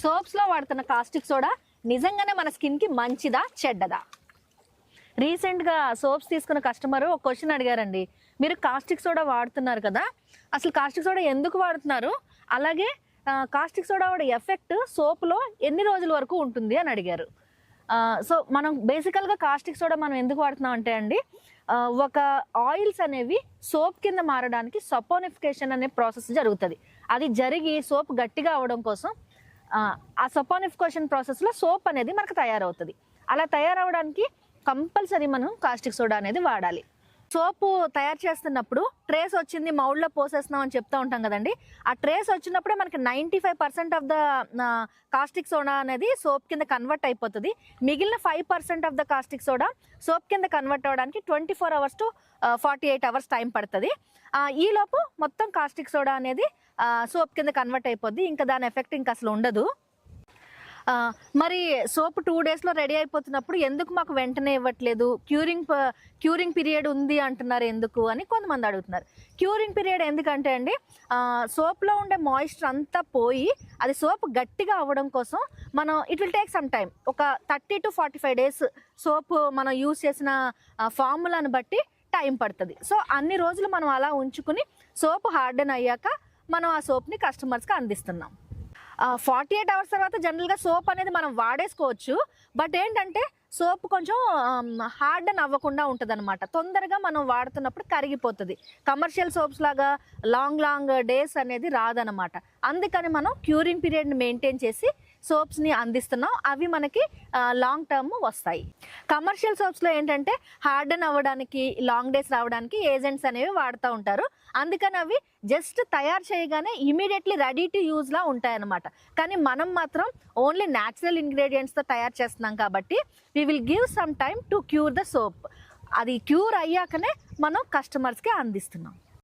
సోప్స్లో వాడుతున్న caustic soda నిజంగానే మన స్కిన్కి మంచిదా చెడ్డదా? రీసెంట్గా సోప్స్ తీసుకున్న కస్టమర్ ఒక క్వశ్చన్ అడిగారండి. మీరు కాస్టిక్ సోడా వాడుతున్నారు కదా, అసలు కాస్టిక్ సోడా ఎందుకు వాడుతున్నారు, అలాగే కాస్టిక్ సోడా వాడే ఎఫెక్ట్ సోప్లో ఎన్ని రోజుల వరకు ఉంటుంది అని అడిగారు. సో మనం బేసికల్గా కాస్టిక్ సోడా మనం ఎందుకు వాడుతున్నాం అంటే అండి, ఒక ఆయిల్స్ అనేవి సోప్ కింద మారడానికి సపోనిఫికేషన్ అనే ప్రాసెస్ జరుగుతుంది. అది జరిగి సోప్ గట్టిగా అవడం కోసం ఆ సపోనిఫికేషన్ ప్రాసెస్లో సోప్ అనేది మనకు తయారవుతుంది. అలా తయారవడానికి కంపల్సరీ మనం కాస్టిక్ సోడా అనేది వాడాలి. సోపు తయారు చేస్తున్నప్పుడు ట్రేస్ వచ్చింది మౌల్డ్లో పోసేస్తున్నాం అని చెప్తూ ఉంటాం కదండి. ఆ ట్రేస్ వచ్చినప్పుడే మనకి 95% ఆఫ్ ద కాస్టిక్ సోడా అనేది సోప్ కింద కన్వర్ట్ అయిపోతుంది. మిగిలిన 5% of the caustic soda soap కింద కన్వర్ట్ అవ్వడానికి 24 hours to 48 hours టైం పడుతుంది. ఈలోపు మొత్తం కాస్టిక్ సోడా అనేది సోప్ కింద కన్వర్ట్ అయిపోద్ది. ఇంకా దాని ఎఫెక్ట్ ఇంకా అసలు ఉండదు. మరి సోప్ 2 daysలో రెడీ అయిపోతున్నప్పుడు ఎందుకు మాకు వెంటనే ఇవ్వట్లేదు, క్యూరింగ్ పీరియడ్ ఉంది అంటున్నారు ఎందుకు అని కొంతమంది అడుగుతున్నారు. క్యూరింగ్ పీరియడ్ ఎందుకంటే అండి, సోప్లో ఉండే మాయిశ్చర్ అంతా పోయి అది సోప్ గట్టిగా అవ్వడం కోసం మనం it will take some time, ఒక 30 to 45 days సోప్ మనం యూస్ చేసిన ఫార్ములాను బట్టి టైం పడుతుంది. సో అన్ని రోజులు మనం అలా ఉంచుకుని సోప్ హార్డెన్ అయ్యాక మనం ఆ సోప్ని కస్టమర్స్కి అందిస్తున్నాం. 48 hours తర్వాత జనరల్గా సోప్ అనేది మనం వాడేసుకోవచ్చు. బట్ ఏంటంటే సోప్ కొంచెం హార్డెన్ అవ్వకుండా ఉంటుంది అనమాట. తొందరగా మనం వాడుతున్నప్పుడు కరిగిపోతుంది. కమర్షియల్ సోప్స్ లాగా లాంగ్ డేస్ అనేది రాదనమాట. అందుకని మనం క్యూరింగ్ పీరియడ్ని మెయింటైన్ చేసి సోప్స్ని అందిస్తున్నాం. అవి మనకి లాంగ్ టర్మ్ వస్తాయి. కమర్షియల్ సోప్స్లో ఏంటంటే హార్డెన్ అవ్వడానికి, లాంగ్ డేస్ రావడానికి ఏజెంట్స్ అనేవి వాడుతూ ఉంటారు. అందుకని అవి జస్ట్ తయారు చేయగానే ఇమీడియట్లీ రెడీ టు యూజ్లా ఉంటాయన్నమాట. కానీ మనం మాత్రం ఓన్లీ న్యాచురల్ ఇంగ్రీడియంట్స్తో తయారు చేస్తున్నాం కాబట్టి we will give some time to cure the soap. అది క్యూర్ అయ్యాకనే మనం కస్టమర్స్కి అందిస్తున్నాం.